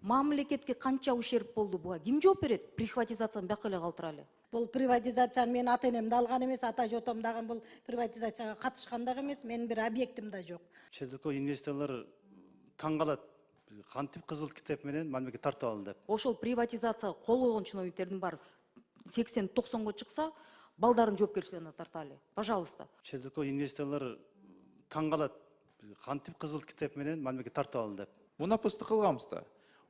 Мамлекетке канча ущерб болду буга? Ким жооп берет? Приватизацияны бияка эле калтыралы. Бул приватизацияны мен ата энем да алган эмес, ата жотом дагы бул приватизацияга катышкан дагы эмес, менин бир объектим да жок. Шердиков инвесторлор таң калат. Кантип кызыл китеп менен мамлекет тартып алды деп. Ошол приватизацияга кол койгон чиновниктердин баары 80-90го чыкса, балдарын жоопкерчиликтерине тарталы. Пожалуйста. Шердиков инвесторлор таң калат. Кантип кызыл китеп менен мамлекет тартып алды деп. Мунапысты кылганбыз да.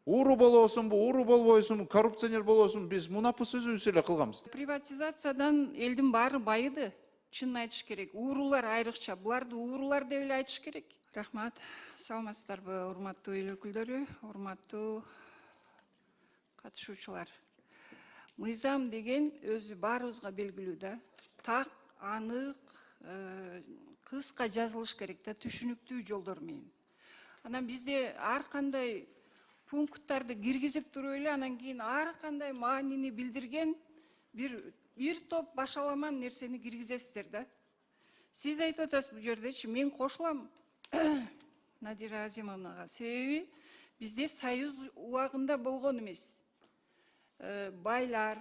Уру болосунбу, уру болбойсунбу, коррупционер болосун, биз мунапыс өзүбүз эле кылганбыз. Приватизациядан элдин баары байыды. Чынын айтыш керек. Уурулар айрыкча. Буларды уурулар деп эле айтыш керек. Рахмат. Саламатсыздарбы, урматтуу эл өкүлдөрү, урматтуу катышуучулар. Мыйзам деген өзү баарыбызга белгилүү да. Так, анык, кыска жазылыш керек да, түшүнүктүү жолдор менен. Анан бизде ар кандай пункттарды киргизип туруп эле, анан кийин ар кандай маанини билдирген бир топ башаламан нерсени киргизесиздер да. Сиз айтып атасыз бул жердечи, мен кошулам Надира Азимовнага. Себеби бизде союз убагында болгон эмес. Байлар,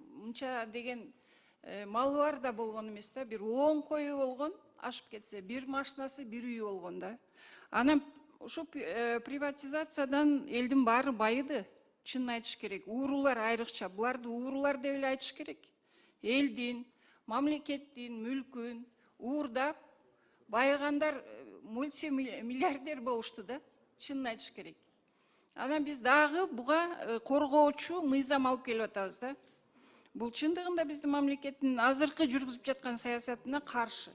мынча деген малы бар да болгон эмес да, бир 10 кою болгон, ашып кетсе, бир машинасы, бир үйү болгон да. Анан ушу приватизациядан элдин баары байыды. Чынын айтыш керек. Уурулар айрыкча. Буларды уурулар деп эле айтыш керек. Элдин, мамлекеттин мүлкүн уурдап, байыгандар мультимиллиардер болушту да. Чынын айтыш керек. Анан биз дагы буга коргоочу мыйзам алып келип атабыз да. Бул чындыгында биздин мамлекеттин азыркы жүргүзүп жаткан саясатына каршы.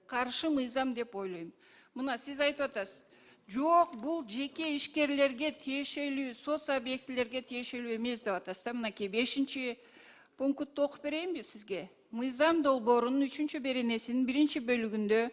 Каршы мыйзам деп ойлойм. Мына сиз айтып атасыз. Жок, бул жеке ишкерлерге тиешелүү, соц объектилерге тиешелүү эмес деп атасыз да. Мынакей 5-чи пунктты окуп берейинби сизге? Мыйзам долбоорунун 3-чү беренесинин 1-чи бөлүгүндө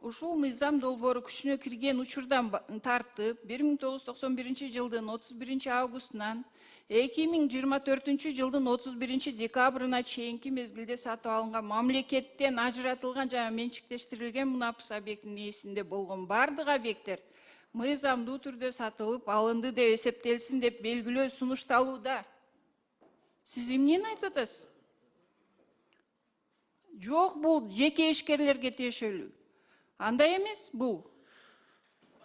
ушул мыйзам долбоору күчүнө кирген учурдан тартып 1991 жылдын 31 августунан 2024 жылдын 31 декабрына чейинки мезгилде сатып алынган мамлекеттен ажыратылган жана менчиктештирилген мунапыс объектинин ээсинде болгон бардык объекттер мыйзамдуу түрдө сатылып алынды деп эсептелсин деп белгилөө сунушталууда. Сиз эмнени айтып атасыз? Жок, бул жеке ишкерлерге тиешелүү. Андай эмес бул.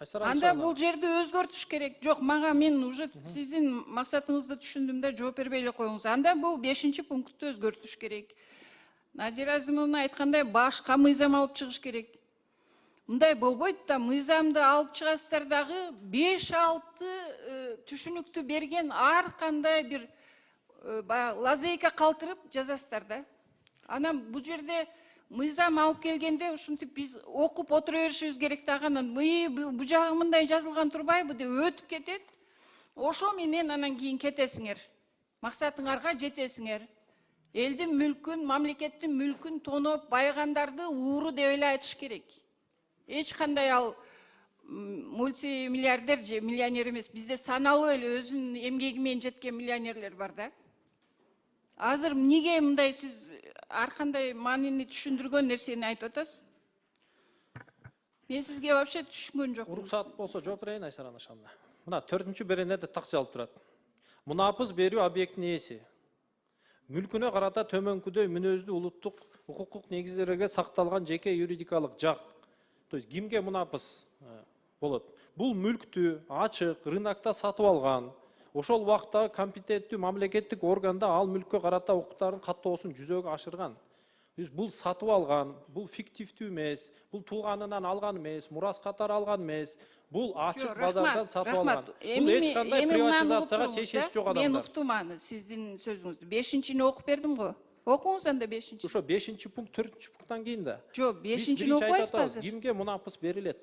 Анда бул жерди өзгөртүш керек. Жок, мага мен уже сиздин максатыңызды түшүндүм да, жооп бербей эле коюңуз. Анда бул 5-чи пунктты өзгөртүш керек. Надира Азимовна айткандай башка мыйзам алып чыгыш керек. Мындай болбойт да, мыйзамды алып чыгасыздар дагы 5-6 түшүнүктү берген ар кандай бир лазейка калтырып жазасыздар да. Анан бул жерде мыйзам алып келгенде ушинтип биз окуп отура беришибиз керек да, анан бул жагы мындай жазылган турбайбы деп өтүп кетет. Ошо менен анан кийин кетесиңер. Максатыңарга жетесиңер. Элдин мүлкүн, мамлекеттин мүлкүн тоноп байгандарды ууру деп эле айтыш керек. Эч кандай ал мультимиллиардер же миллионер эмес. Бизде саналуу эле өзүнүн эмгеги менен жеткен миллионерлер бар да. Азыр эмнеге мындай сиз ар кандай маанини түшүндүргөн нерсени айтып атасыз? Мен сизге вообще түшүнгөн жокмун. Уруксат болсо жооп берейин Айсара Анашевна. Мына 4-чү беренеде так жазылып турат. Мунапыс берүү объектинин ээси мүлкүнө карата төмөнкүдөй мүнөздүү улуттук укуктук негиздерге сакталган жеке юридикалык жак. То есть кимге мунапыс болот? Бул мүлктү ачык рынокто сатып алган, ошол убакта компетенттүү мамлекеттик органда ал мүлккө карата укуктардын каттоосун жүзөгө ашырган. Бул сатып алган, бул фиктивдүү эмес, бул тууганынан алган эмес, мурас катары алган эмес, бул ачык базардан сатып алган. Бул эч кандай приватизацияга тиешеси жок адамдар. Мен уктум аны, сиздин сөзүңүздү. 5-чини окуп бердим го. Окуңуз анда 5-чи. Ошо 5-чи пункт 4-чү пункттан кийин да. Жок, 5-чини окуйсузбу азыр? Кимге мунапыс берилет?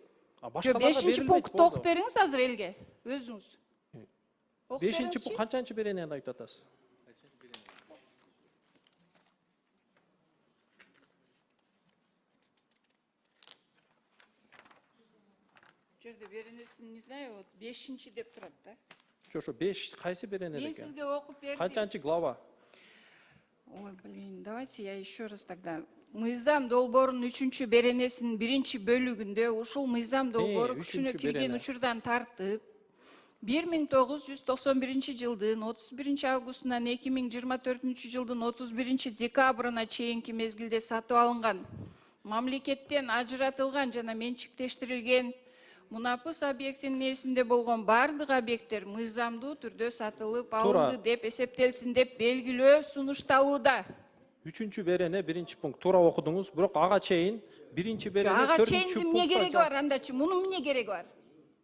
Жок, 5-чи пунктты окуп бериңиз азыр элге, өзүңүз. 5-чи пункт канчанчы беренени айтып атасыз? Жерде беренесин, не знаю, вот 5-чи деп турат да. Жок, ошо 5 кайсы берене экен? Мен сизге окуп бердим. Канчанчы глава? Ой, блин, давайте я еще раз тогда. Мыйзам долбоорунун 3-чү беренесинин 1-чи бөлүгүндө ушул мыйзам долбоору күчүнө кирген учурдан тартып 1991 жылдын 31 августунан 2024 жылдын 31 декабрына чейинки мезгилде сатып алынган, мамлекеттен ажыратылган жана менчиктештирилген мунапыс объектинин ээсинде болгон бардык объекттер мыйзамдуу түрдө сатылып алынды деп эсептелсин деп белгилөө сунушталууда. 3-берене 1-пункт туура окудуңуз, бирок ага чейин 1-берене 4-пункт. Ага чейин эмне кереги бар андачы? Мунун эмне кереги бар?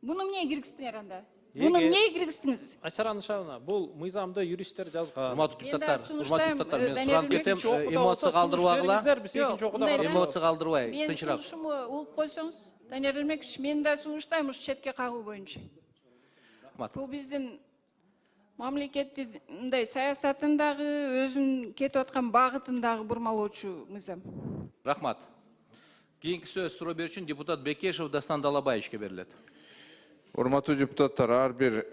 Буну эмне киргиздиңер анда? Буну эмне киргиздиңиз? Айсара Анышевна, бул мыйзамда юристтер жазган. Урматтуу депутаттар, мен Данияр сурап кетем, эмоция калтырбагыла. Эмоция калтырбай, Мен тынчыраак. сунушуму угуп койсоңуз, Данияр Эрмекович, мен да сунуштайм ушу четке кагуу боюнча. Бул биздин мамлекеттин мындай саясатындагы, өзүнүн кетип аткан багытындагы бурмалоочу мыйзам. Рахмат. Кийинки сөз суроо берүү үчүн депутат Бекешев Дастан Далабаевичке берилет. Урматтуу депутаттар, ар бир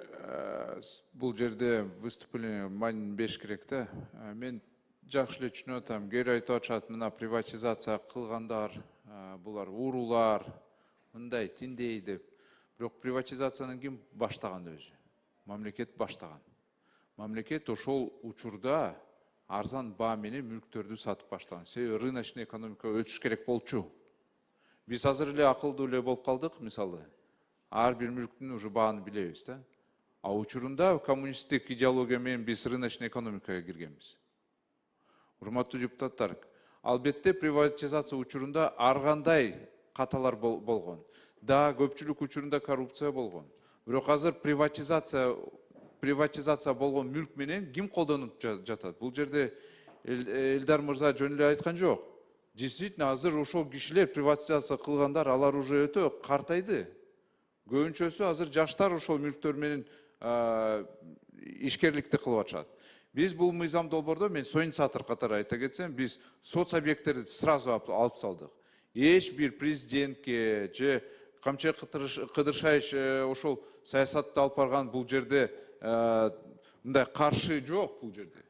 бул жерде выступление маанин бериш керек да. Мен жакшы эле түшүнүп атам. Кээ айтып атышат, мына приватизация кылгандар, булар уурулар, мындай тиндей деп. Бирок приватизацияны ким баштаган өзү? Мамлекет баштаган. Мамлекет ошол учурда арзан баа менен мүлктөрдү сатып баштаган. Себеби рыночный экономика өтүш керек болчу. Биз азыр эле акылдуу эле болуп калдык, мисалы. Ар бир мүлктүн уже бааны билебиз да. А учурунда коммунисттик идеология менен биз рыночный экономикага киргенбиз. Урматтуу депутаттар, албетте приватизация учурунда ар кандай каталар болгон. Да, көпчүлүк учурунда коррупция болгон. Бирок азыр приватизация болгон мүлк менен ким колдонуп жатат? Бул жерде Элдар мырза жөн эле айткан жок. Действительно, азыр ошол кишилер приватизация кылгандар, алар уже өтө картайды. Көбүнчөсү азыр жаштар ошол мүлктөр менен ишкерликти кылып атышат. Биз бул мыйзам долбоордо, мен союн сатыр катары айта кетсем, биз соц объекттерди сразу алып салдык. Эч бир президентке же Камче Кыдыршаевич ошол саясатты алып барган бул жерде мындай каршы жок бул жерде.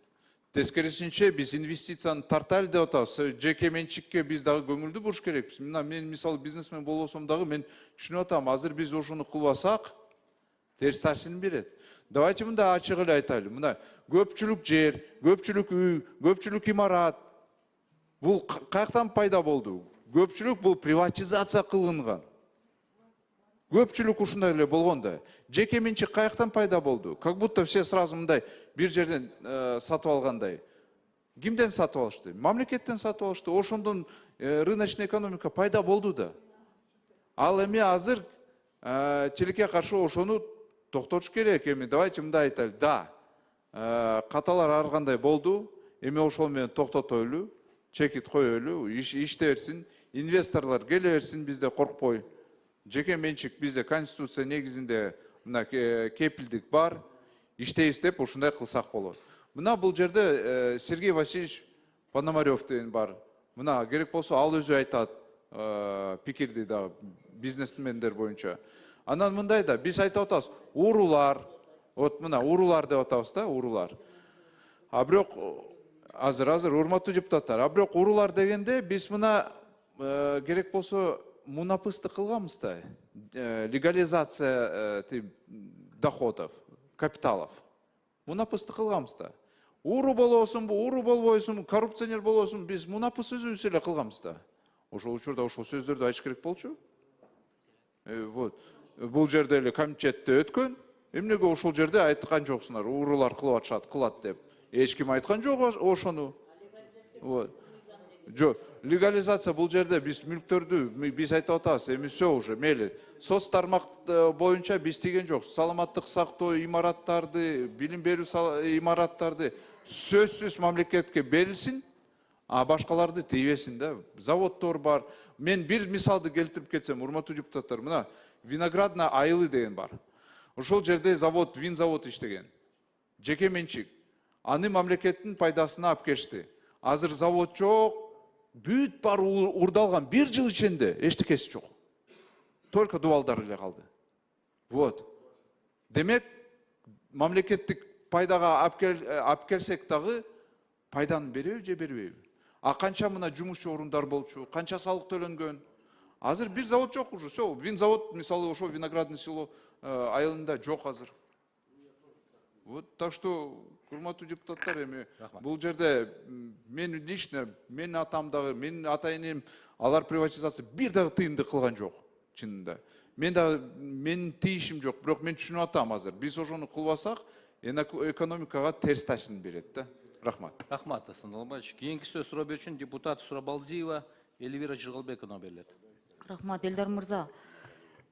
Тескерисинче биз инвестицияны тартайлы деп атабыз. Жеке менчикке биз дагы көңүлдүү буруш керекпиз. Мына мен мисалы бизнесмен болбосом дагы мен түшүнүп атам, азыр биз ошону кылбасак терс таасирин берет. Давайте мында ачык эле айтайлы. Мына көпчүлүк жер, көпчүлүк үй, көпчүлүк имарат бул каяктан пайда болду? Көпчүлүк бул приватизация кылынган. Көпчүлүк ушундай эле болгон да. Жеке менчик каяктан пайда болду? Как будто все сразу мындай бир жерден сатып алгандай. Кимден сатып алышты? Мамлекеттен сатып алышты. Ошондон рыночный экономика пайда болду да. Ал эми азыр тилекке каршы ошону токтотуш керек. Эми давайте мындай айтайлы. Да, каталар ар кандай болду. Эми ошол менен токтотойлу, чекит коелу, иште берсин, инвесторлор келе берсин, бизде коркпой. Жеке менчик бизде конституция негизинде мына кепилдик бар. Иштейбиз деп ушундай кылсак болот. Мына бул жерде Сергей Васильевич Пономарев деген бар. Мына керек болсо ал өзү айтат пикирди да бизнесмендер боюнча. Анан мындай да биз айтып атабыз, уурулар, вот мына уурулар деп атабыз да, уурулар. А бирок азыр урматтуу депутаттар, а бирок уурулар дегенде биз мына керек болсо мунапысты кылганбыз да, легализация доходов, капиталов. Мунапысты кылганбыз да. Ууру болосунбу, ууру болбойсунбу, коррупционер болосунбу, биз мунапыс өзүбүз эле кылганбыз да. Ошол учурда ошол сөздөрдү айтыш керек болчу. Вот. Бул жерде эле комитетте өткөн, эмнеге ошол жерде айткан жоксуңар, уурулар кылып атышат, кылат деп. Эч ким айткан жок ошону. Вот. Жок, легализация бул жерде биз мүлктөрдү биз айтып атабыз, эми все уже мейли. Соц тармак боюнча биз тийген жок. Саламаттык сактоо имараттарды, билим берүү имараттарды сөзсүз мамлекетке берилсин, а башкаларды тийбесин да. Заводдор бар. Мен бир мисалды келтирип кетсем, урматтуу депутаттар, мына Виноградная айылы деген бар. Ошол жерде завод, вин завод иштеген. Жеке менчик. Аны мамлекеттин пайдасына алып келишти. Азыр завод жок. Бүт бар урдалган, бир жыл ичинде эчтекеси жок. Только дубалдар эле калды. Вот. Демек, мамлекеттик пайдага алып келсек дагы пайданы береби же бербейби? А канча мына жумушчу орундар болчу, канча салык төлөнгөн? Азыр бир завод жок уже. Все, винзавод, мисалы, ошо Виноградный село айылында жок азыр. Вот, так что, урматтуу депутаттар, эми бул жерде мен лично, мен атам дагы, менин ата-энем алар приватизация бир дагы тыйынды кылган жок, чынында. Мен дагы менин тийишим жок, бирок мен түшүнүп атам азыр. Биз ошону кылбасак, экономикага терс таасирин берет да. Рахмат. Рахмат, Дастан Далбаевич. Кийинки сөз суроо берүүчүн депутат Сурабалдиева Эльвира Жыргалбековна берилет. Рахмат, Элдар мырза.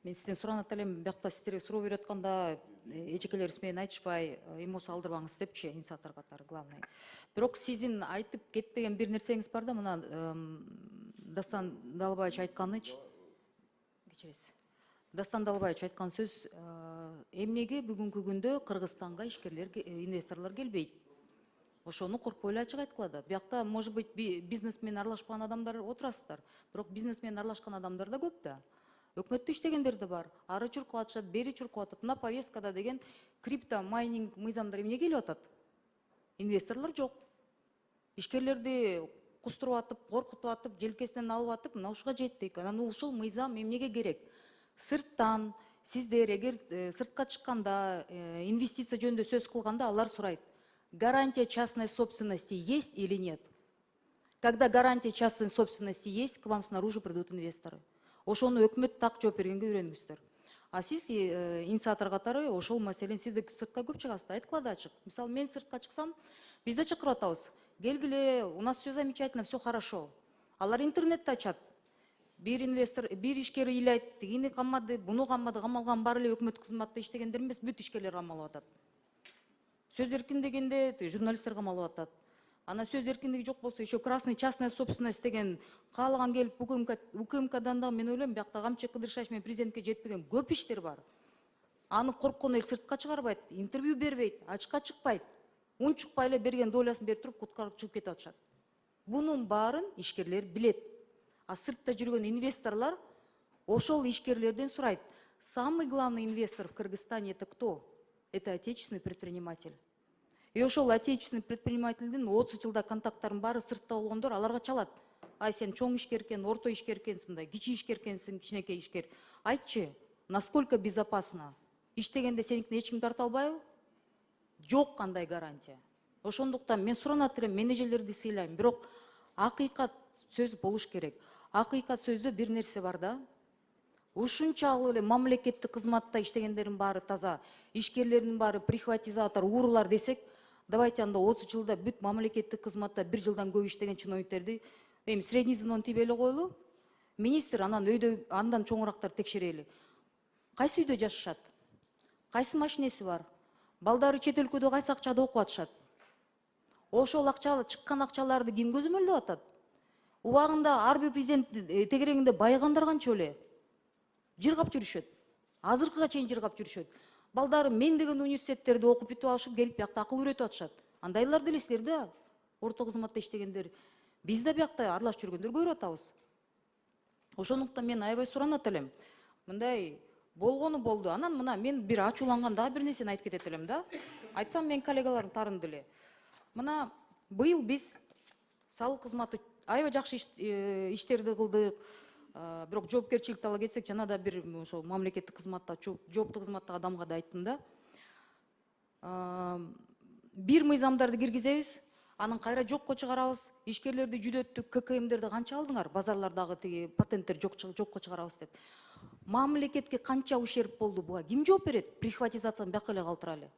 Мен сизден суранат элем, биякта сиздерге суроо берип атканда эжекелериңиз менен айтышпай, эмоция алдырбаңыз депчи, инициатор катары главный. Бирок сиздин айтып кетпеген бир нерсеңиз бар да, мына Дастан Далбаевич айтканычы. Кечиресиз. Дастан Далбаевич айткан сөз, эмнеге бүгүнкү күндө Кыргызстанга ишкерлер, инвесторлор келбейт? Ошону коркпой эле ачык айткыла да. Биякта, может быть, бизнесмен аралашпаган адамдар отурасыздар. Бирок бизнесмен аралашкан адамдар да көп да. Өкмөттө иштегендер да бар. Ары чуркуп атышат, бери чуркуп атат. Мына повесткада деген крипто майнинг мыйзамдар эмне келип атат? Инвесторлор жок. Ишкерлерди кустуруп атып, коркутуп атып, желкесинен алып атып, мына ушуга жеттик. Анан ушул мыйзам эмнеге керек? Сырттан сиздер эгер сыртка чыкканда, инвестиция жөнүндө сөз кылганда алар сурайт. Гарантия частной собственности есть или нет? Когда гарантия частной собственности есть, к вам снаружи придут инвесторы. Ошону өкмөт так жооп бергенге үйрөнгүздөр. А сиз инициатор катары ошол маселени сиз да сыртка көп чыгасыз, айткыла да ачык. Мисалы, мен сыртка чыксам, биз да чакырып атабыз. Келгиле, у нас все замечательно, все хорошо. Алар интернетти ачат. Бир инвестор, бир ишкер ыйлайт, тигини камады, буну камады, камалган баары эле өкмөт кызматта иштегендер эмес, бүт ишкерлер камалып атат. Сөз эркиндегенде журналисттер камалып атат. Ана сөз эркиндиги жок болсо, еще красный частная собственность деген каалаган келип УКМКдан да мен ойлойм, биякта камчы кыдыршаш менен президентке жетпеген көп иштер бар. Аны корккон эл сыртка чыгарбайт, интервью бербейт, ачыкка чыкпайт. Унчукпай эле берген долясын берип туруп куткарып чыгып кетип атышат. Бунун баарын ишкерлер билет. А сыртта жүргөн инвесторлор ошол ишкерлерден сурайт. Самый главный инвестор в Кыргызстане это кто? Это отечественный предприниматель. И ошол отечественный предпринимательдин 30 жылда контакттарын баары сыртта болгондор аларга чалат. Ай, сен чоң ишкер экен, орто ишкер экенсиң, мындай кичи ишкер экенсиң, кичинекей ишкер. Айтчы, насколько безопасно? Иштегенде сеникин эч ким тарта албайбы? Жок кандай гарантия. Ошондуктан мен суранат элем, менеджерлерди сыйлайм, бирок акыйкат сөз болуш керек. Акыйкат сөздө бир нерсе бар да. Ушунчалык эле мамлекеттик кызматта иштегендердин баары таза, ишкерлердин баары прихватизатор, уурулар десек, давайте анда 30 жылда бүт мамлекеттик кызматта 1 жылдан көп иштеген чиновниктерди эми средний звено тийбей эле коелу. Министр анан өйдө андан чоңураактар текшерели. Кайсы үйдө жашашат? Кайсы машинеси бар? Балдары чет өлкөдө кайсы акчада окуп атышат? Ошол акчалы чыккан акчаларды ким көзөмөлдөп атат? Убагында ар бир президент тегерегинде байыгандар канча эле? Жыргап жүрүшөт. Азыркыга чейин жыргап жүрүшөт. Балдары мен деген университеттерде окуп бүтүп алышып келип биякта акыл үйрөтүп атышат. Андайлар деле силер да, орто кызматта иштегендер. Биз да биякта аралашып жүргөндөр көрүп атабыз. Ошондуктан мен аябай суранат элем. Мындай болгону болду. Анан мына мен бир ачууланган дагы бир нерсени айтып кетет элем да. Айтсам мен коллегаларым тарынды эле. Мына быйыл биз салык кызматы аябай жакшы иштерди кылдык. Бирок жоопкерчиликти ала кетсек, жана да бир ошо мамлекеттик кызматта, жооптуу кызматтагы адамга да айттым да. Бир мыйзамдарды киргизебиз, анын кайра жокко чыгарабыз, ишкерлерди жүдөттүк, ККМдерди канча алдыңар, базарлардагы тиги патенттер жокко чыгарабыз деп. Мамлекетке канча ушерп болду буга? Ким жооп берет? Прихватизацияны бияка эле калтыра эле.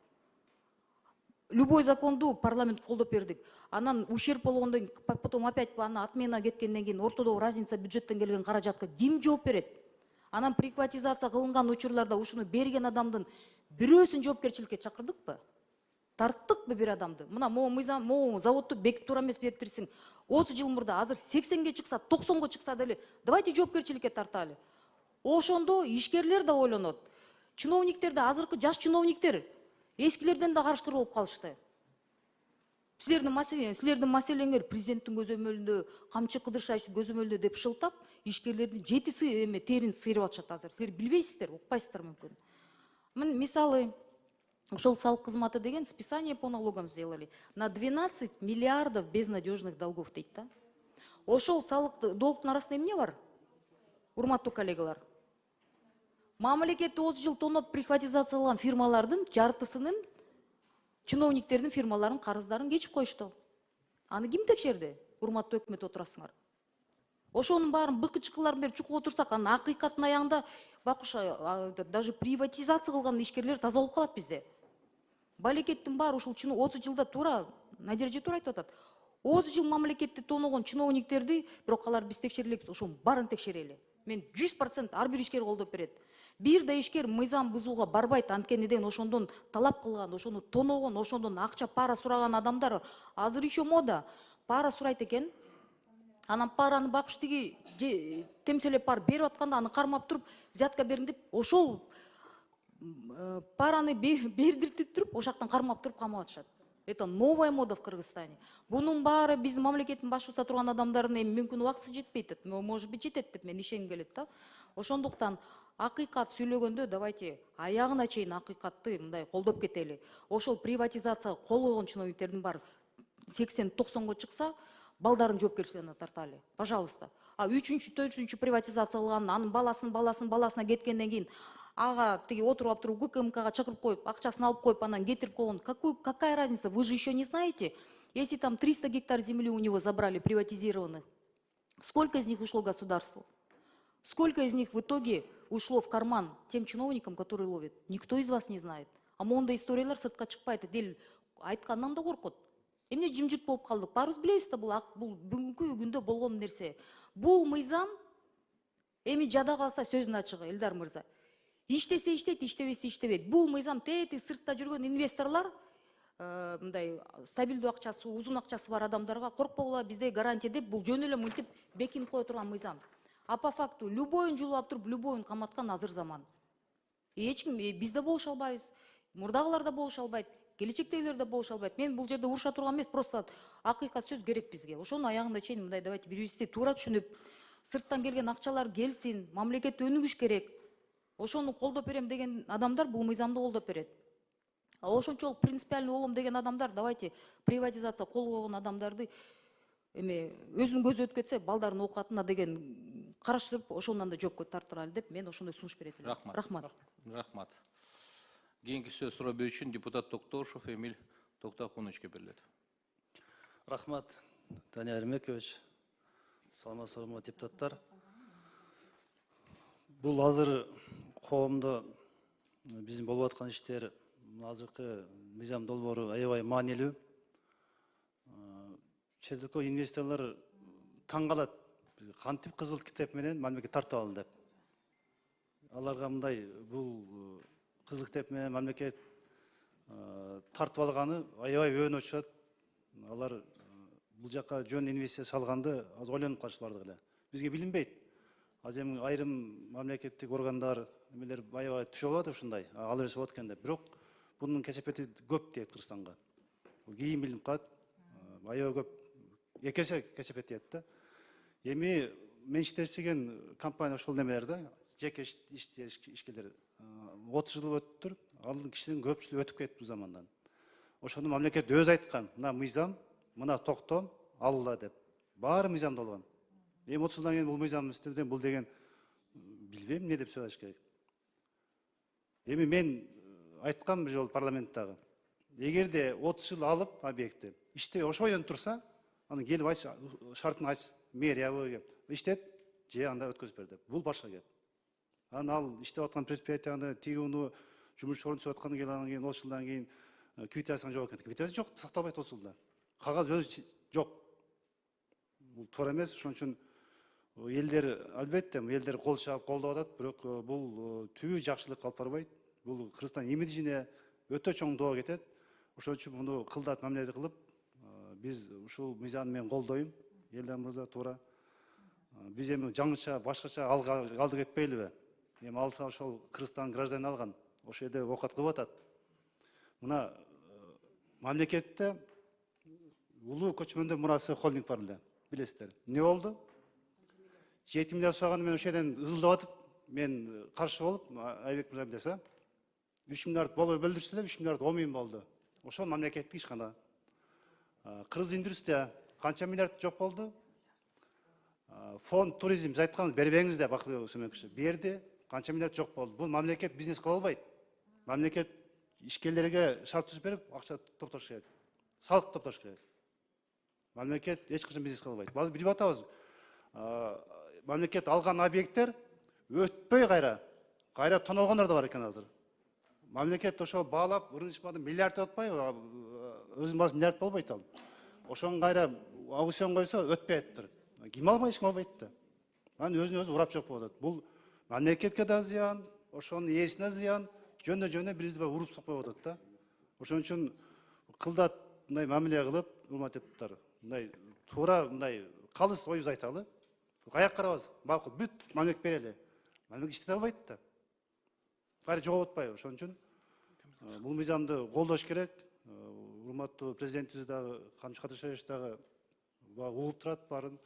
Любой законду парламент колдоп бердик. Анан ушерп болгондон кийин, потом опять аны отмена кеткенден кийин ортодогу разница бюджеттен келген каражатка ким жооп берет? Анан приватизация кылынган учурларда ушуну берген адамдын бирөөсүн жоопкерчиликке чакырдыкпы? Тарттыкпы бир адамды? Мына могу заводду бекитип тура эмес бериптирсиң. 30 жыл мурда азыр 80ге чыкса, 90го чыкса деле, давайте жоопкерчиликке тарталы. Ошондо ишкерлер да ойлонот. Чиновниктер да, азыркы жаш чиновниктер эскилерден да карышкыр болуп калышты. Силердин маселеңер президенттин көзөмөлүндө, камчы Кыдыршаевич көзөмөлүндө деп шылтап, ишкерлердин жети терин сыйрып атышат азыр. Силер билбейсиздер, укпайсыздар мүмкүн. Мисалы, ошол салык кызматы деген списание по налогам сделали. На 12 миллиардов безнадежных долгов дейт да. Ошол салык долгтун арасында эмне бар? урматтуу коллегалар, мамлекетти 30 жыл тоноп приватизацияланган фирмалардын жартысынын чиновниктердин фирмаларынын карыздарын кечип коюшту. Аны ким текшерди? Урматтуу өкмөт отурасыңар. Ошонун баарын быкычкыларын бери чукуп отурсак, анын акыйкаттын аягында бакуш даже приватизация кылган ишкерлер таза болуп калат бизде. Балекеттин баары ушул 30 жылда туура, Надирже туура айтып атат. 30 жыл мамлекетти тоногон чиновниктерди, бирок алар биз текшере элекпиз, ошонун баарын текшерели. Мен 100% ар бир ишкер колдоп берет. Бир да ишкер мыйзам бузууга барбайт, анткени неден ошондон талап кылган, ошону тоногон, ошондон акча пара сураган адамдар азыр еще мода. Пара сурайт экен. Анан параны бакуш тиги темселеп бар берип атканда аны кармап туруп, взятка берин деп, ошол параны бердиртип туруп, ошактан кармап туруп камап атышат. Это новая мода в Кыргызстане. Бунун баары биздин мамлекеттин башчысы турган адамдардын эми мүмкүн убактысы жетпейт. Может быть жетет деп мен ишенгим келет да. Ошондуктан акыйкат сүйлөгөндө давайте аягына чейин акыйкатты мындай колдоп кетели. Ошол приватизация кол койгон чиновниктердин баары 80-90го чыкса, балдарын жоопкерчилигине тарталы. Пожалуйста. А 3-4 приватизация кылган, анын баласына кеткенден кийин ага тиги отуруп туруп ГКМКга чакырып коюп, акчасын алып коюп, анан кетирип койгон. Какая разница? Вы же еще не знаете, если там 300 гектар земли у него забрали, приватизированных, сколько из них ушло государству? Сколько из них в итоге ушло в карман тем чиновникам, которые ловят? Никто из вас не знает. А монда историялар сыртка чыкпайт, дел айткандан да коркот. Эмне жымжырт болуп калдык? Баарыбыз билебиз да, бул бүгүнкү күндө болгон нерсе. Бул мыйзам эми жада калса сөзүнүн ачыгы, Элдар мырза. Иштесе иштейт, иштебесе иштебейт. Бул мыйзам тети сыртта жүргөн инвесторлар, мындай стабилдүү акчасы, узун акчасы бар адамдарга коркпогула, бизде гарантия деп, бул жөн эле мынтип бекинип кое турган мыйзам. А по факту любойун жулуп туруп, любойун каматкан азыр заман. Эч ким бизде болуша албайбыз, мурдагылар да болуша албайт, келечектегилер да болуша албайт. Мен бул жерде уруша турган эмес, просто акыйкат сөз керек бизге. Ошонун аягында чейин мындай давайте бирибизди туура түшүнүп, сырттан келген акчалар келсин, мамлекет өнүгүш керек. Ошону колдоп берем деген адамдар бул мыйзамды колдоп берет. А ошончолук принципиальный болом деген адамдар, давайте приватизация кол койгон адамдарды эме өзүнүн көзү өтүп кетсе, балдардын оокатына деген караштырып, ошондон да жоопко тартыралы деп мен ошондой сунуш берет элем. Рахмат. Рахмат. Кийинки сөз суроо берүү үчүн депутат Токтошов Эмиль Токтохуновичке берилет. Рахмат, Данияр Эрмекович. Саламатсызбы депутаттар. Бул азыр коомдо биздин болуп аткан иштер, азыркы мыйзам долбоору аябай маанилүү. Чет инвесторлор таң калат, кантип кызыл китеп менен мамлекет тартып алды деп. Аларга мындай бул кызыл китеп менен мамлекет тартып алганы аябай өөнү очушат. Алар бул жака жөн инвестиция салганды аз ойлонуп калышты бардыгы эле. Бизге билинбейт. Аз эми айрым мамлекеттик органдар эмелер аябай түшүп алат ушундай, ал эмес болот экен деп. Бирок бунун кесепети көп дейт Кыргызстанга. Кийин билинип калат. Аябай көп. Эки эсе кесепет дейт да. Эми менчиктешкен компания ошол немелер да, жеке ишкерлер 30 жыл өттүр, анын кишинин көпчүлүгү өтүп кетти бул замандан. Ошону мамлекет өзү айткан, мына мыйзам, мына токтом, алла деп. Баары мыйзамда болгон. Эми 30 жылдан кийин бул мыйзам истеден бул деген билбейм эмне деп сөз ачыш керек. Эми мен айткам бир жолу парламенттагы. Эгерде 30 жыл алып объектти, иштебей ошо бойдон турса, аны келип айт, шартын айт, мэриябы деп. Иштет, же анда өткөзүп бер деп. Бул башка кеп. Ал иштеп аткан предприятияны тигүүнү жумуш орун түзүп аткандан кийин 30 жылдан кийин квитанцияң жок экен. Квитанция жок, сакталбайт 30 жылда. Кагаз өзү жок. Бул туура эмес, ошон үчүн элдер албетте элдер кол чаап колдоп атат, бирок бул түбү жакшылык алып барбайт. Бул Кыргызстан имиджине өтө чоң доо кетет. Ошон үчүн муну кылдат мамиле кылып, биз ушул мыйзамды мен колдойм. Элдар мырза туура. Биз эми жаңыча, башкача алды кетпейлиби? Эми алса ошол Кыргызстан гражданин алган, ошол жерде оокат кылып атат. Мына мамлекетте улуу көчмөндө мурасы холдинг бар эле. Билесиздер. Эмне болду? 7 миллиард сұрағаны мен ошол жерден ызылдап атып, мен каршы болуп, Айбек мырза билесе, 3 миллиард болуп бөлдүрсө эле 3 миллиард 10 миң болду. Ошол мамлекеттик ишкана. Кыргыз индустрия канча миллиард жок болду? фонд туризм биз айтканбыз бербеңиз деп акыл Өсөмөнкүчү берди, канча миллиард жок болду. Бул мамлекет бизнес кыла албайт. Мамлекет ишкерлерге шарт түзүп берип акча топтош керек, салык топтош керек. Мамлекет эч качан бизнес кыла албайт. Базы билип атабыз. Мамлекет алган объекттер өтпөй кайра тоналгондар да бар экен азыр. Мамлекет ошол баалап, урунушмады миллиард атпай, өзүнүн баасы миллиард болбойт ал. Ошону кайра аукцион койсо өтпөй атыптыр. Ким албай, эч ким албайт да. Анан өзүн өзү урап жок болуп атат. Бул мамлекетке да зыян, ошонун ээсине зыян, жөндө бирибизди уруп сокпой атат да. Ошон үчүн кылдат мындай мамиле кылып, урматтуу депутаттар, мындай туура мындай калыс оюбузду айталы. Каяк карабыз, макул, бүт мамлекет берели. Мамлекет иштете албайт да. Кайра жооп атпайбы? Ошон үчүн бул мыйзамды колдош керек. Урматтуу президентибиз дагы, Камчы Кадыршаевич дагы угуп турат баарын.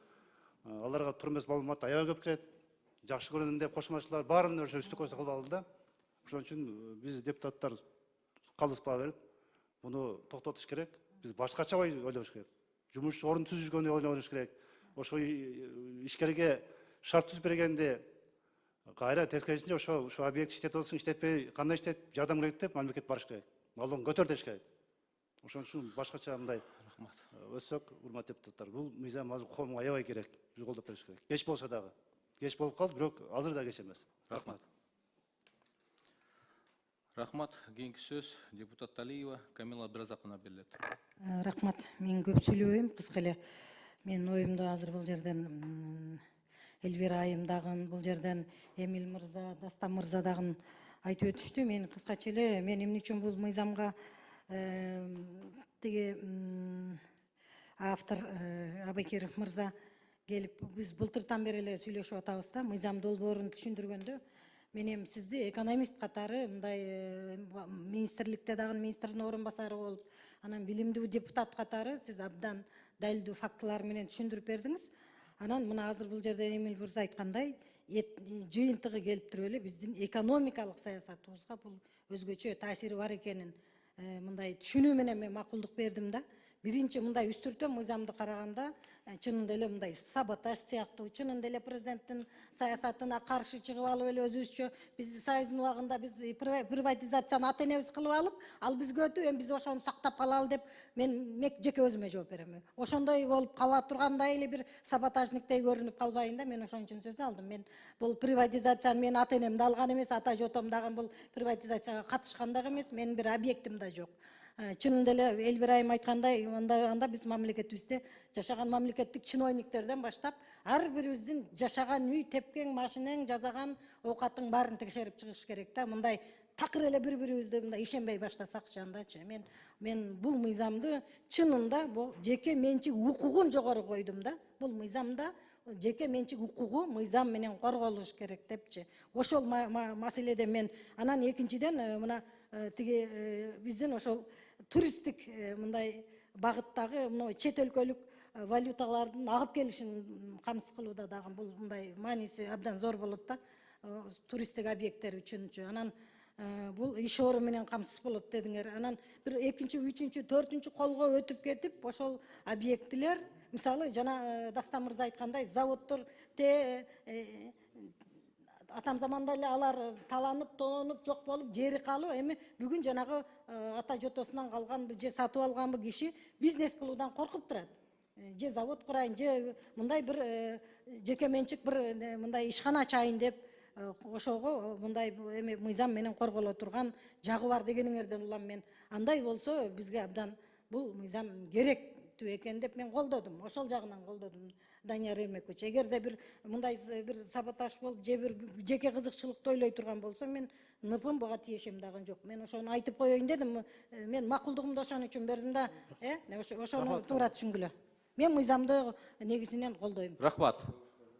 Аларга турмес маалымат аябай көп кирет. Жакшы көрөнүм деп кошумачылар баарын ошо үстү көздөй кылып алды да. Ошон үчүн биз депутаттар калыспай берип, муну токтотуш керек. Биз башкача ойлош керек. Жумуш орун түзүп жүргөндө ойлонуш керек. Ошо ишкерге шарт түзүп бергенде кайра тескерисинче ошо объект иштетип болсун, иштетпей кандай иштетип жардам керек деп мамлекет барыш керек. Налогун көтөр деш керек. Ошон үчүн башкача мындай өссөк, урматтуу депутаттар, бул мыйзам азыр коомго аябай керек. Биз колдоп бериш керек. Кеч болсо дагы. Кеч болуп калды, бирок азыр да кеч эмес. Рахмат. Рахмат. Кийинки сөз депутат Талиева Камила Абдыразаковна берилет. Рахмат. Мен көп сүйлөбөйм, кыска эле менин оюмду азыр бул жерден Эльвира айым дагы, бул жерден Эмил мырза, Дастан мырза дагы айтып өтүштү. Мен кыскача эле мен эмне үчүн бул мыйзамга тиги автор Абакиров мырза келип, биз былтыртан бери эле сүйлөшүп атабыз да, мыйзам долбоорун түшүндүргөндө мен эми сизди экономист катары мындай министрликте дагы министрдин орун басары болуп, анан билимдүү депутат катары сиз абдан далилдүү фактылар менен түшүндүрүп бердиңиз. Анан мына азыр бул жерде Эмил мырза айткандай, жыйынтыгы келип туруп эле биздин экономикалык саясатыбызга бул өзгөчө таасири бар экенин мындай түшүнүү менен мен макулдук бердим да. Биринчи мындай үстүртө мыйзамды караганда чынында эле мындай саботаж сыяктуу, чынында эле президенттин саясатына каршы чыгып алып эле өзүбүзчө биз союздун убагында биз приватизацияны ата энебиз кылып алып, ал бизге өтүп, эми биз ошону сактап калалы деп мен жеке өзүмө жооп берем. Ошондой болуп кала тургандай эле бир саботажниктей көрүнүп калбайын да, мен ошон үчүн сөз алдым. Мен бул приватизацияны мен ата энем да алган эмес, ата жотом дагы бул приватизацияга катышкан дагы эмес, менин бир объектим да жок. Чынында эле Эльвира айым айткандай, анда биз мамлекетибизде жашаган мамлекеттик чиновниктерден баштап ар бирибиздин жашаган үй, тепкен машинең, жасаган оокаттын баарын текшерип чыгыш керек да. Мындай такыр эле бири-бирибизди мындай ишенбей баштасакчы андачы. Мен бул мыйзамды чынында бул жеке менчик укугун жогору койдум да. Бул мыйзамда жеке менчик укугу мыйзам менен корголуш керек депчи. Ошол маселеде мен анан экинчиден мына тиги биздин ошол туристтик мындай багыттагы мына чет өлкөлүк валюталардын агып келишин камсыз кылууда дагы бул мындай мааниси абдан зор болот да, туристтик объекттер үчүнчү. Анан бул иш орун менен камсыз болот дедиңер. Анан бир экинчи, үчүнчү, төртүнчү колго өтүп кетип, ошол объектилер, мисалы жана Дастан мырза айткандай, заводдор атам заманда эле алар таланып, тонуп, жок болуп, жери калып, эми бүгүн жанагы ата жотосунан калганбы же сатып алганбы киши бизнес кылуудан коркуп турат. Же завод курайын, же мындай бир жеке менчик бир мындай ишкана ачайын деп, ошого мындай эми мыйзам менен корголо турган жагы бар дегениңерден улам мен. Андай болсо бизге абдан бул мыйзам керектүү экен деп мен колдодум. Ошол жагынан колдодум. Данияр Эрмекович, эгерде бир мындай бир саботаж болуп, же бир жеке кызыкчылыкты ойлой турган болсо, мен ныпым буга тиешем дагы жок. Мен ошону айтып коеюн дедим. Мен макулдугумду ошон үчүн бердим да, ошону туура түшүнгүлө. Мен мыйзамды негизинен колдойм. Рахмат.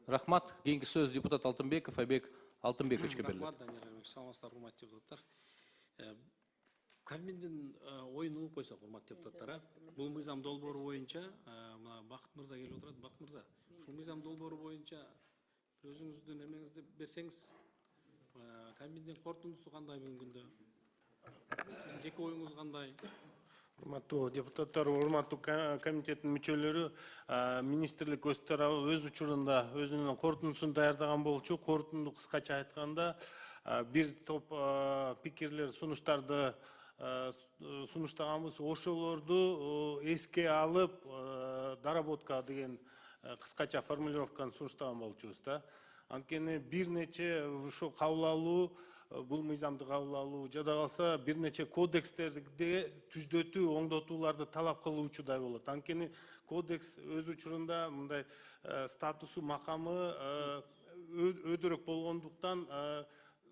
Рахмат. Кийинки сөз депутат Алтынбеков Айбек Алтынбековичке берилет. Рахмат, Данияр Эрмекович. Саламатсыздар, урматтуу депутаттар. Кабминдин оюн угуп койсок, урматтуу депутаттар, бул мыйзам долбоору боюнча мына Бакыт мырза келип отурат. Бакыт мырза, ушул мыйзам долбоору боюнча өзүңүздүн эмеңизди берсеңиз, Кабминдин корутундусу кандай бүгүнкү күндө? Сиздин жеке оюңуз кандай? Урматтуу депутаттар, урматтуу комитеттин мүчөлөрү, министрлик өз учурунда өзүнүн корутундусун даярдаган болчу. Корутунду кыскача айтканда, бир топ пикирлер, сунуштарды сунуштаганбыз. Ошолорду эске алып, доработка деген кыскача формулировканы сунуштаган болчубуз да. Анткени бир нече ушул кабыл алуу, бул мыйзамды кабыл алуу жада калса бир нече кодекстерди түздөтүү, оңдотууларды талап кылуучудай болот. Анткени кодекс өз учурунда мындай статусу, макамы өйдөрөөк болгондуктан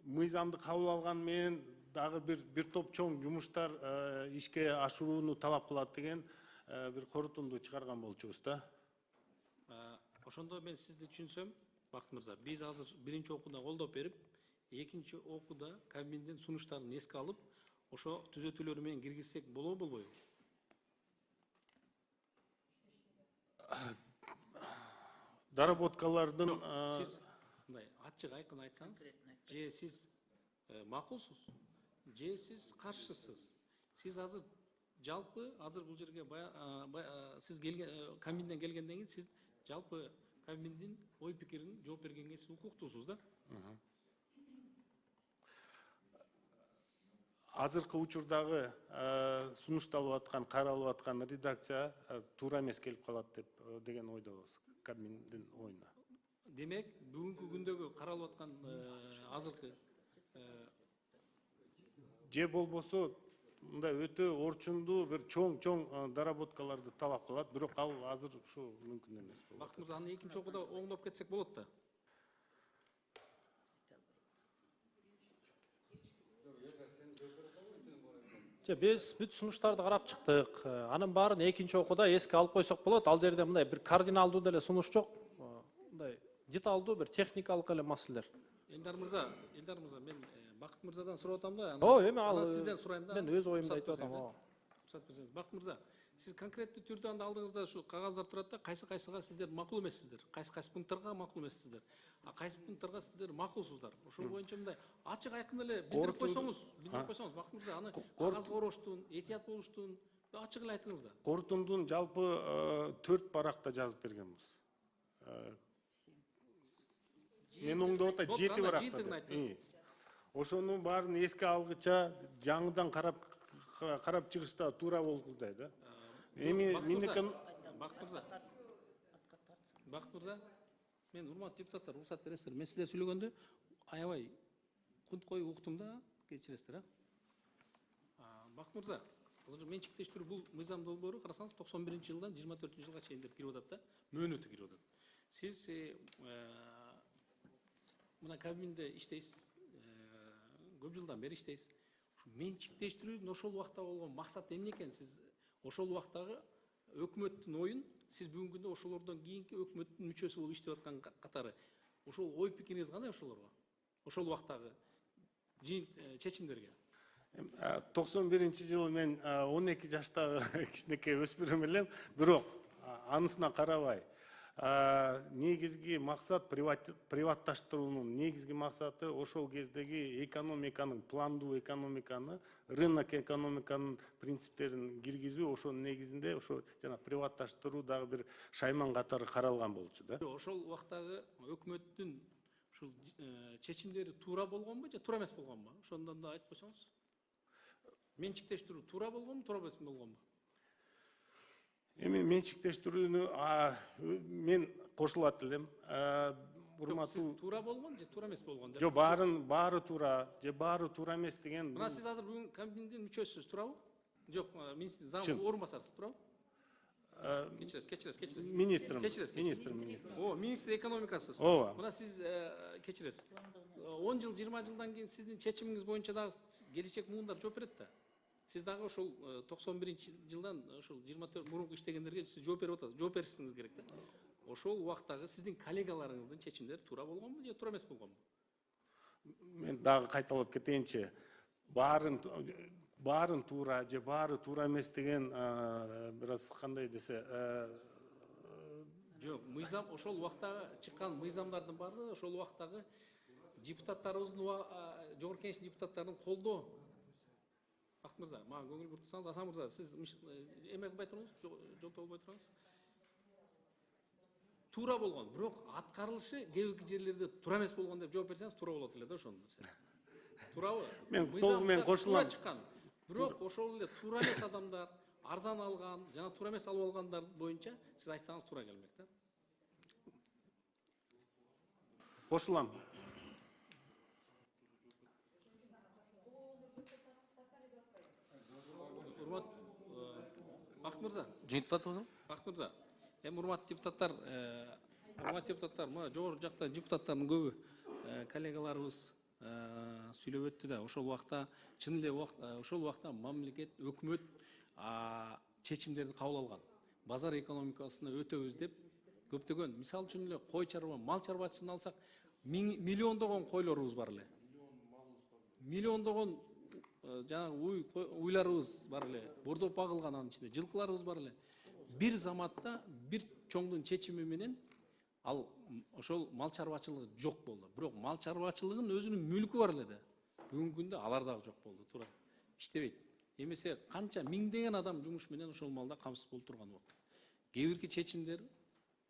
мыйзамды кабыл алган менен дагы бир топ чоң жумуштар ишке ашырууну талап кылат деген бир корутунду чыгарган болчубуз да. Ошондо мен сизди түшүнсөм, Бакыт мырза, биз азыр биринчи окууда колдоп берип, экинчи окууда Кабминдин сунуштарын эске алып, ошо түзөтүүлөр менен киргизсек болобу, болбойбу? Доработкалардын Сиз мындай ачык айкын айтсаңыз, же сиз макулсуз, же сиз каршысыз? Сиз азыр жалпы бул жерге сиз Кабминден келгенден кийин сиз жалпы Кабминдин ой пикирин жооп бергенге сиз укуктуусуз да? Азыркы учурдагы сунушталып аткан, каралып аткан редакция туура эмес келип калат деген ойдобуз Кабминдин оюна. Демек, бүгүнкү күндөгү каралып аткан азыркы Же болбосо мындай өтө орчундуу бир чоң доработкаларды талап кылат, бирок ал азыр ушу мүмкүн эмес болот. Бакыт мырза, аны экинчи окууда оңдоп кетсек болот да. Биз бүт сунуштарды карап чыктык. Анын баарын экинчи окууда эске алып койсок болот. Ал жерде мындай бир кардиналдуу деле сунуш жок. Мындай деталдуу бир техникалык эле маселелер. Элдар мырза, мен Бакыт мырзадан сурап атам да. Эми ал сизден сурайм да. Мен өз оюмду айтып атам. Бакыт мырза, сиз конкреттүү түрдө анда алдыңызда ушу кагаздар турат да, кайсыга сиздер макул эмессиздер, кайсы пункттарга макул эмессиздер, кайсы пункттарга сиздер макулсуздар. Ошол боюнча мындай ачык айкын эле билдирип койсоңуз, Бакыт мырза, аны кагазга ороштун, этият болуштун ачык эле айтыңыз да. Корутундун жалпы 4 паракта жазып бергенбиз. Мен оңдоп атайм 7 паракта. Ошонун баарын эске алгыча жаңыдан карап чыгышта туура болгудай да. Эми Бакыт мырза, мен урматтуу депутаттар, уруксат бересиздер. Мен сиздер сүйлөгөндө аябай кунт коюп уктум да, кечиресиздер. Бакыт мырза, азыр менчиктештирүү бул мыйзам долбоору карасаңыз 91-жылдан 24-жылга чейин деп кирип атат да, мөөнөтү кирип атат. Сиз мына Кабминде иштейсиз, көп жылдан бери иштейсиз. Менчиктештирүүдүн ошол убакта болгон максаты эмне экен? Сиз ошол убактагы өкмөттүн оюн, сиз бүгүнкү күндө ошолордон кийинки өкмөттүн мүчөсү болуп иштеп аткан катары ошол ой пикириңиз кандай ошолорго? Ошол убактагы чечимдерге? 91-жылы мен 12 жаштагы кичинекей өспүрүм элем, бирок анысына карабай негизги максат приватташтыруунун негизги максаты ошол кездеги экономиканын, пландуу экономиканы, рынок экономиканын принциптерин киргизүү, ошонун негизинде ошо жана приватташтыруу дагы бир шайман катары каралган болчу да. Ошол убактагы өкмөттүн ушул чечимдери туура болгонбу же туура эмес болгонбу? Ошондон да айтып койсоңуз. Менчиктештирүү туура болгонбу, туура эмес болгонбу? Эми менчиктештирүүнү мен кошулат элем. Сиз туура болгон же туура эмес болгон деп? Жок, баары туура же баары туура эмес деген. Мына сиз азыр бүгүн Кабминдин мүчөсүсүз, туурабы? Жок, заң орун басарсыз, туурабы? Кечиресиз. Министр. Министр экономикасыз. Ооба. Мына сиз кечиресиз. 10 жыл, 20 жылдан кийин сиздин чечимиңиз боюнча дагы келечек муундар жооп берет да. Сиз дагы ошол 91-жылдан ошол 24 мурунку иштегендерге сиз жооп берип атасыз, жооп беришиңиз керек да. Ошол убактагы сиздин коллегаларыңыздын чечимдери туура болгонбу же туура эмес болгонбу? Мен дагы кайталап кетейинчи. Баарын туура же баары туура эмес деген бир аз кандай десе жок, мыйзам ошол убактагы чыккан мыйзамдардын баары ошол убактагы депутаттарыбыздын жогорку кеңештин депутаттарынын колдоо. Бақыт мырза, маған көңіл бұртсаңыз, Асан мырза, сіз эме кылбай тұрыңыз, жол болбой тұрыңыз. Тура болгон, бирок аткарылышы кээ бир жерлерде туура эмес болгон деп жооп берсеңиз, туура болот эле да ошонун нерсе. Туурабы? Мен толугу менен кошулам. Бирок ошол эле туура эмес адамдар, арзан алган, жана туура эмес алып алгандар боюнча сиз айтсаңыз туура келмек да. Кошулам. Урмат Бақыт мырза, Жыйынтып атабызбы? Бақыт мырза, урматтуу депутаттар, мына жогору жакта депутаттардын көбү коллегаларыбыз сүйлөп өттү да, ошол убакта чын эле ошол убакта мамлекет, өкмөт чечимдерди кабыл алган. Базар экономикасына өтөбүз деп көптөгөн, мисалы үчүн эле кой чарба, мал чарбачылыгын алсак, миллиондогон койлорубуз бар эле. Миллиондогон жаңағы уйларыбыз бар эле, бордоп багылган анын ичинде, жылкыларыбыз бар эле. Бир заматта бир чоңдун чечими менен ал ошол мал чарбачылыгы жок болду. Бирок мал чарбачылыгынын өзүнүн мүлкү бар эле да. Бүгүнкү күндө алар дагы жок болду, туура. Иштебейт. Эмесе канча миңдеген адам жумуш менен ошол малда камсыз болуп турган убакта. Кээ бирки чечимдер,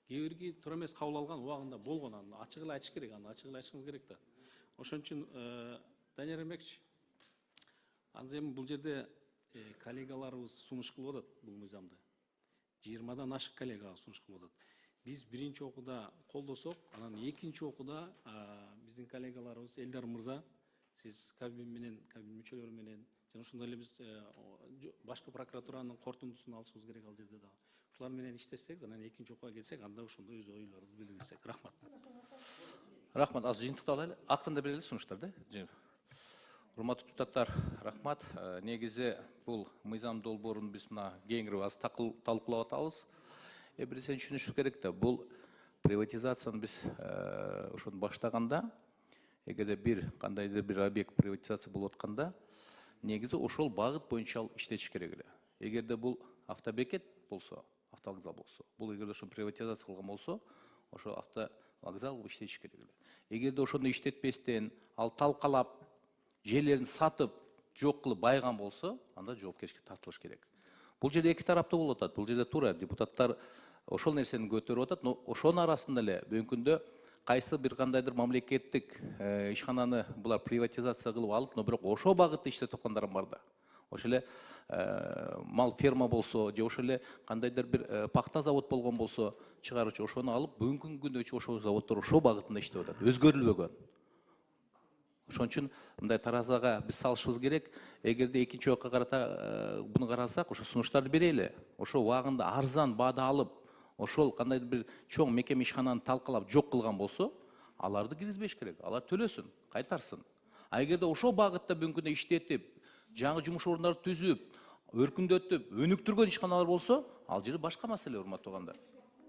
кээ бирки туура эмес кабыл алган убагында болгон, аны ачык эле айтыш керек, аны ачык эле айтышыңыз керек да. Ошон үчүн Данияр Эрмекчи, анан эми бул жерде коллегаларыбыз сунуш кылып атат бул мыйзамды. 20-дан ашык коллегага сунуш кылып атат. Биз биринчи окууда колдосок, анан экинчи окууда биздин коллегаларыбыз Элдар мырза, сиз кабин менен, кабин мүчөлөрү менен, жана ошондой эле биз башкы прокуратуранын корутундусун алышыбыз керек ал жерде да. Ушулар менен иштесек, анан экинчи окууга келсек, анда ошондой өз ойлорубузду билдирсек. Рахмат. Рахмат, аз жыйынтыктап алайлы. Акырында берели сунуштарды. Урматтуу депутаттар, рахмат. Негизи бул мыйзам долбоорун биз мына кеңири аз талкуулап атабыз. Биринчиден түшүнүш керек да, бул приватизацияны биз ошону баштаганда, эгерде бир кандайдыр бир объект приватизация болуп атканда, негизи ошол багыт боюнча ал иштетиш керек эле. Эгерде бул автобекет болсо, автовокзал болсо, бул эгерде ошону приватизация кылган болсо, ошо автовокзал иштетиш керек эле. Эгерде ошону иштетпестен, ал талкалап, жерлерин сатып, жок кылып байган болсо, анда жоопкерчиликке тартылыш керек. Бул жерде эки тараптуу болуп атат. Бул жерде туура депутаттар ошол нерсени көтөрүп атат, но ошонун арасында эле бүгүнкү күндө кайсы бир кандайдыр мамлекеттик ишкананы булар приватизация кылып алып, но бирок ошол багытта иштетип аткандар бар да. Ошол эле мал ферма болсо, же ошол эле кандайдыр бир пахта завод болгон болсо, чыгаруучу ошону алып, бүгүнкү күндө ошол заводдор ошол багытында иштеп атат, өзгөрүлбөгөн. Ошон үчүн мындай таразага биз салышыбыз керек. Эгерде экинчи окуга карата буну карасак, ошо сунуштарды берели. Ошо убагында арзан баада алып, ошол кандайдыр бир чоң мекеме ишкананы талкалап жок кылган болсо, аларды киргизбеш керек. Алар төлөсүн, кайтарсын. А эгерде ошол багытта бүгүнкү күндө иштетип, жаңы жумуш орундарын түзүп, өркүндөтүп, өнүктүргөн ишканалар болсо, ал жери башка маселе, урматтуу угандар.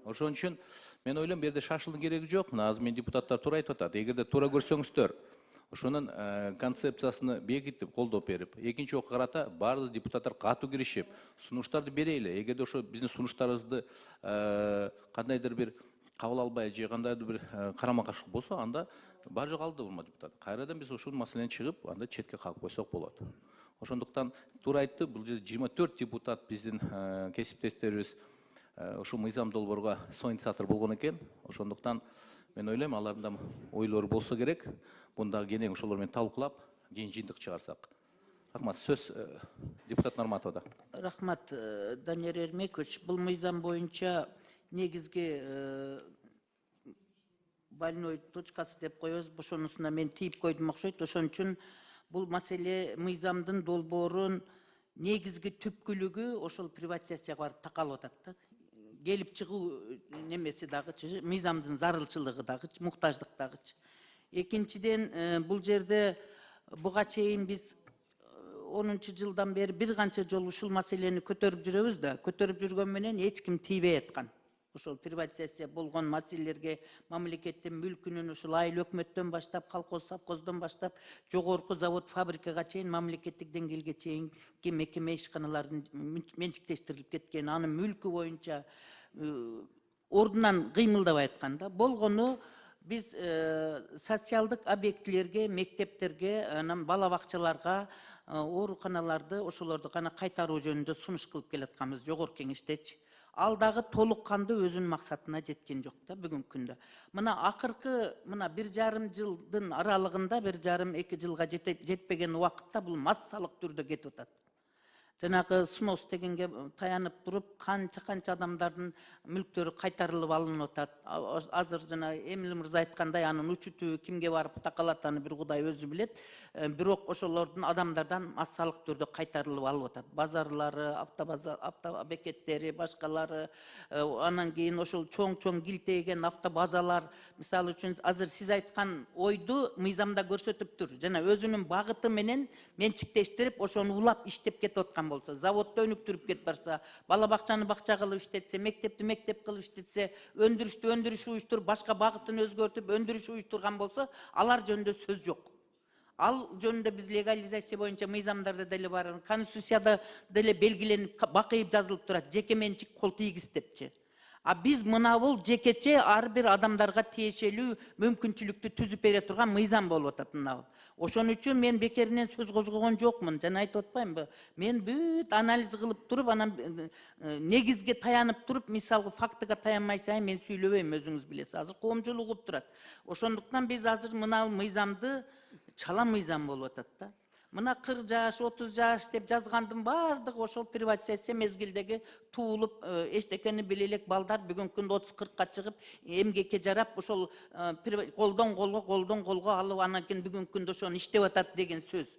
Ошон үчүн мен ойлойм, бу жерде шашылдын кереги жок. Мына азыр мен депутаттар туура айтып атат. Эгерде туура көрсөңүздөр, ошонун концепциясыны бекитип, колдоп берип, экинчи окуга карата баардык депутаттар катуу киришип, сунуштарды берели. Эгерде ошо биздин сунуштарыбызды кандайдыр бир кабыл албай же кандайдыр бир карама каршылык болсо, анда бар жок алды урматтуу депутаттар. Кайрадан биз ушул маселени чыгып, анда четке кагып койсок болот. Ошондуктан туура айтты, бул жерде 24 депутат биздин кесиптештерибиз ушул мыйзам долбоорго соинициатор болгон экен. Ошондуктан мен ойлойм, алардын да ойлору болсо керек. Бундагы кенен ошолор менен талкуулап, кийин жыйынтык чыгарсак. Рахмат. Сөз депутат Нурматовада. Рахмат, Данияр Эрмекович. Бул мыйзам боюнча негизги больной точкасы деп коебуз. Ошонусуна мен тийип койдум окшойт. Ошон үчүн бул маселе мыйзамдын долбоорун негизги түпкүлүгү ошол приватизацияга барып такалып атат да. Келип чыгуу немеси дагычы, мыйзамдын зарылчылыгы дагычы, муктаждык дагычы. Экинчиден, бул жерде буга чейин биз 10-жылдан бери бир канча жолу ушул маселени көтөрүп жүрөбүз да, көтөрүп жүргөн менен эч ким тийбей аткан. Ошол приватизация болгон маселелерге мамлекеттин мүлкүнүн ушул айыл өкмөттөн баштап, колхоз совхоздон баштап, жогорку завод, фабрикага чейин, мамлекеттик деңгээлге чейинки мекеме ишканалардын менчиктештирилип кеткен, анын мүлкү боюнча ордунан кыймылдабай аткан да. Болгону биз социалдык объектилерге, мектептерге, анан бала бакчаларга ооруканаларды ошолорду гана кайтаруу жөнүндө сунуш кылып келатканбыз жогорку кеңештечи. Ал дагы толук кандуу өзүнүн максатына жеткен жок да бүгүнкү күндө. Мына акыркы 1,5 жылдын аралыгында 1,5-2 жылга жетпеген убакытта бул массалык түрдө кетип атат. Жанагы снос дегенге таянып туруп, канча адамдардын мүлктөрү кайтарылып алынып атат. Азыр жана Эмил мырза айткандай, анын учуту кимге барып такалат, аны бир Кудай өзү билет. Бирок ошолордун адамдардан массалык түрдө кайтарылып алып атат. Базарлары, автобекеттери, башкалары, анан кийин ошол чоң килтейген автобазалар, мисалы үчүн азыр сиз айткан ойду мыйзамда көрсөтүптүр. Жана өзүнүн багыты менен менчиктештирип, ошону улап иштеп кетип аткан болсо, заводто өнүктүрүп кетип барса, бала бакчаны бакча кылып иштетсе, мектепти мектеп кылып иштетсе, өндүрүштү өндүрүш уюштуруп, башка багытын өзгөртүп, өндүрүш уюштурган болсо, алар жөнүндө сөз жок. Ал жөнүндө биз легализация боюнча мыйзамдарда деле бар, конституцияда деле белгиленип, бакыйып жазылып турат, жеке менчик кол тийгиз депчи. А биз мына бул жекече ар бир адамдарга тиешелүү мүмкүнчүлүктү түзүп бере турган мыйзам болуп атат мына. Ошон үчүн мен бекеринен сөз козгогон жокмун. Жана айтып атпаймынбы? Мен бүт анализ кылып туруп, анан негизге таянып туруп, мисалга фактыга таянмай сайын мен сүйлөбөйм, өзүңүз билесиз. Азыр коомчулук угуп турат. Ошондуктан биз азыр мына мыйзамды чала мыйзам болуп атат да. Мына 40 жаш, 30 жаш деп жазгандын бардыгы ошол приватизация мезгилдеги туулуп, эчтекени биле элек балдар бүгүнкү күндө 30-40ка чыгып, эмгекке жарап, ошол колдон колго алып, анан кийин бүгүнкү күндө ошону иштеп атат деген сөз.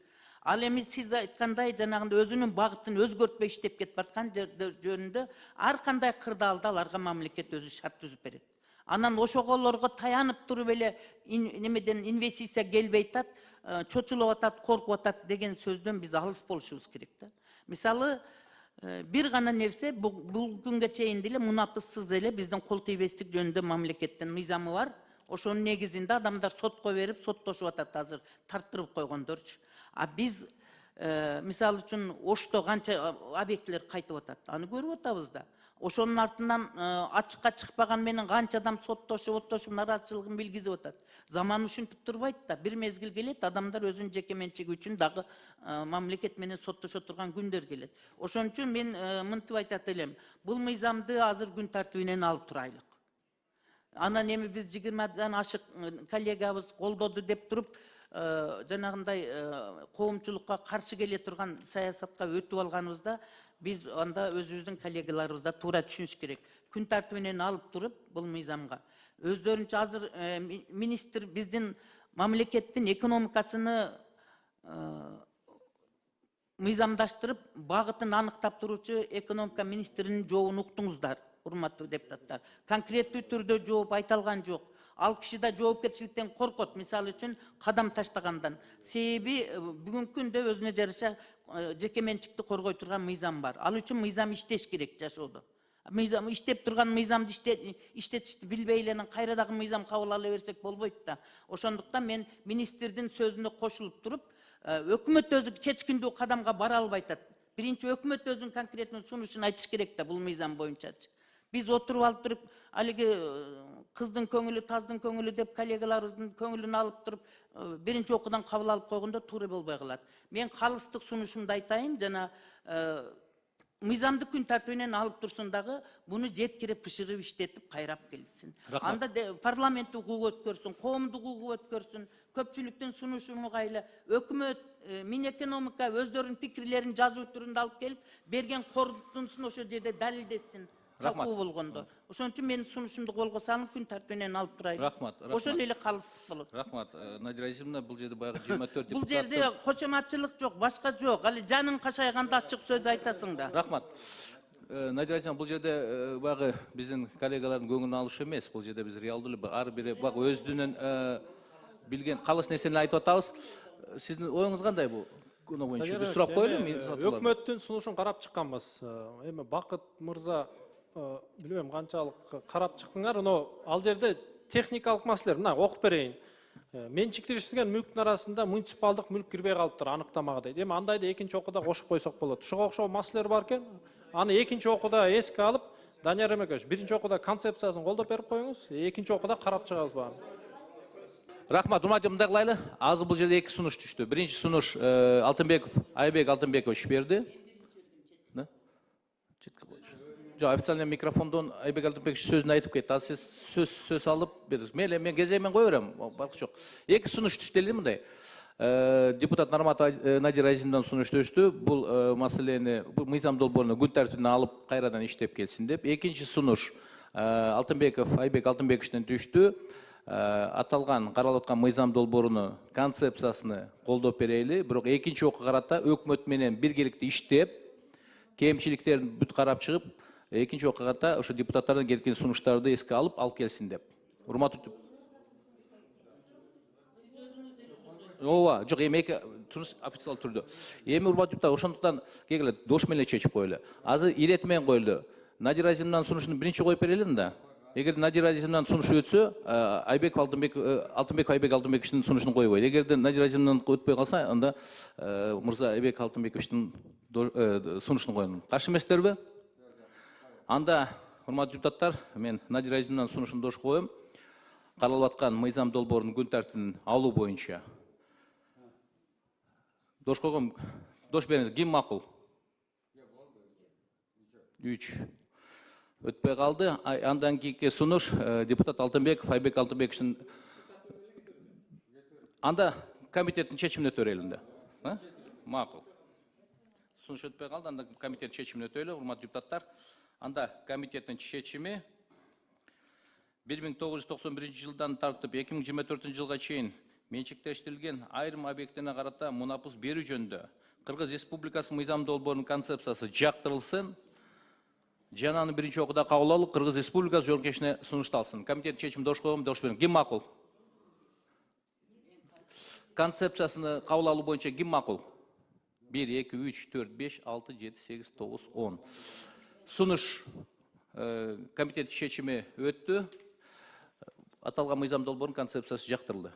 Ал эми сиз айткандай жанагындай өзүнүн багытын өзгөртпөй иштеп кетип бараткан жөнүндө ар кандай кырдаалда аларга мамлекет өзү шарт түзүп берет. Анан ошолорго таянып туруп эле немеден инвестиция келбей атат, чочулуп атат, коркуп атат деген сөздөн биз алыс болушубуз керек да. Мисалы, бир гана нерсе бул күнгө чейин деле мунапыссыз эле биздин кол тийбестик жөнүндө мамлекеттин мыйзамы бар. Ошонун негизинде адамдар сотко берип, соттошуп атат азыр, тарттырып койгондорчу. А биз мисалы үчүн Ошто канча объектилер кайтып атат, аны көрүп атабыз да. Ошонун артынан ачыкка чыкпаган менен канча адам соттошуп, нараазычылыгын билгизип атат. Заман ушинтип турбайт да. Бир мезгил келет, адамдар өзүнүн жеке менчиги үчүн дагы мамлекет менен соттошо турган күндөр келет. Ошон үчүн мен мынтип айтат элем. Бул мыйзамды азыр күн тартибинен алып турайлык. Анан эми биз 20дан ашык коллегабыз колдоду деп туруп, жанагындай коомчулукка каршы келе турган саясатка өтүп алганыбызда биз анда өзүбүздүн коллегаларыбызда туура түшүнүш керек. Күн тартибинен алып туруп бул мыйзамга өздөрүнчө азыр министр биздин мамлекеттин экономикасыны мыйзамдаштырып, багытын аныктап туручу экономика министринин жообун уктуңуздар, урматтуу депутаттар. Конкреттүү түрдө жооп айта алган жок. Ал киши да жоопкерчиликтен коркот, мисалы үчүн кадам таштагандан. Себеби бүгүнкү күндө өзүнө жараша жеке менчикти коргой турган мыйзам бар. Ал үчүн мыйзам иштеш керек жашоодо. Мыйзам иштеп турган мыйзамды иштетишти билбей эле кайра дагы мыйзам кабыл ала берсек болбойт да. Ошондуктан мен министрдин сөзүнө кошулуп туруп, өкмөт өзү чечкиндүү кадамга бара албай атат. Биринчи өкмөт өзүнүн конкреттүү сунушун айтыш керек да бул мыйзам боюнчачы. Биз отуруп алып туруп, алиги кыздын көңүлү, таздын көңүлү деп коллегаларыбыздын көңүлүн алып туруп, биринчи окуудан кабыл алып койгондо туура болбой калат. Мен калыстык сунушумду айтайын, жана мыйзамды күн тартибинен алып турсун дагы, буну жеткирип бышырып иштетип кайрап келсин. Анда парламент укугу өткөрсүн, коомдук укугу өткөрсүн, көпчүлүктүн сунушун угайлы, өкмөт, Минэкономика өздөрүнүн пикирлерин жазуу түрүндө алып келип, берген корутундусун ошол жерде далилдесин. Рахмат. Ошон үчүн мен сунушумду колго салып күн тартибинен алып турайын. Рахмат. Ошол эле калыстык болот. Рахмат. Надира Айжимовна, бул жерде баягы 24 депутат. Бул жерде кошоматчылык жок, башка жок. Али жаның кашайганда ачык сөз айтасың да. Рахмат. Надира Айжимовна, бул жерде баягы биздин коллегалардын көңүлүн алыш эмес. Бул жерде биз реалдуу эле ар бири баягы өздүнүн билген калыс нерсени айтып атабыз. Сиздин оюңуз кандай бул? Күнө боюнча бир сурап коелу. Өкмөттүн сунушун карап чыкканбыз. Эми Бакыт мырза билбейм канчалык карап чыктыңар, ал жерде техникалык маселелер, мына окуп берейин. Менчиктештирген мүлктүн арасында муниципалдык мүлк кирбей калыптыр, аныктамага дейт. Эми андайды экинчи окууда кошуп койсок болот. Ушуга окшоо маселелер бар экен. Аны экинчи окууда эске алып, Данияр Эмекевич, биринчи окууда концепциясын колдоп берип коюңуз, экинчи окууда карап чыгабыз баарын. Рахмат, урматтуу, мындай кылайлы. Азыр бул жерде 2 сунуш түштү. Биринчи сунуш Алтынбеков, Айбек Алтынбекович берди. Жок, официальный микрофондон Айбек Алтынбекович сөзүн айтып кетти. Ал сиз сөз алып бердиңиз. Мейли, мен кезегимен кое берем. Баркы жок. 2 сунуш түштү эле мындай. Депутат Нармат Надир Азимовдан сунуш түштү. Бул маселени, бул мыйзам долбоорун күн тартибине алып кайрадан иштеп келсин деп. Экинчи сунуш Алтынбеков, Айбек Алтынбековичтен түштү. Аталган каралып аткан мыйзам долбооруну концепциясыны колдоп берели. Бирок экинчи окууга карата өкмөт менен биргеликте иштеп, кемчиликтерин бүт карап чыгып, экинчи окууга карата ошо депутаттардан келген сунуштарды эске алып келсин деп. Урматтуу. Ооба, жок, эми эки туруш официалдуу түрдө. Эми урматтуу депутаттар, ошондуктан кегиле дош менен чечип коелу. Азыр ирет менен коелу. Надир Азимовдун сунушун биринчи коюп берели да. Эгер Надир Азимовдун сунушу өтсө, Алтынбеков Айбек Алтынбековичтин сунушун койбойт. Эгерде Надир Азимовдун өтпөй калса, анда мырза Айбек Алтынбековичтин сунушун коеюн. Каршы эмессиздерби? Анда, урматтуу депутаттар, мен Надир Азимовдун сунушун дош коем. Каралып аткан мыйзам долбоорунун күн тартибин алуу боюнча. Дош койгом, дош бериңиз. Ким макул? 3. Өтпөй калды. Андан кийинки сунуш депутат Алтынбеков, Айбек Алтынбековичтин. Анда комитеттин чечимине өтөрелин да. Макул. Сунуш өтпөй калды, анда комитет чечимине өтөлү, урматтуу депутаттар. Анда комитеттин чечими 1991 жылдан тартып 2024 жылга чейин менчиктештирилген айрым объектине карата мунапус берүү жөнүндө Кыргыз Республикасы мыйзам долбоорунун концепциясы жактырылсын. Жананы биринчи окууда кабыл алып, Кыргыз Республикасы жоопкерчилигине сунушталсын. Комитет чечим дош коем, дош бериң. Ким макул? Концепциясыны кабыл алуу боюнча ким макул? 1, 2, 3, 4, 5, 6, 7, 8, 9, 10. Сунуш комитет чечими өттү. Аталган мыйзам долбоорунун концепциясы жактырылды.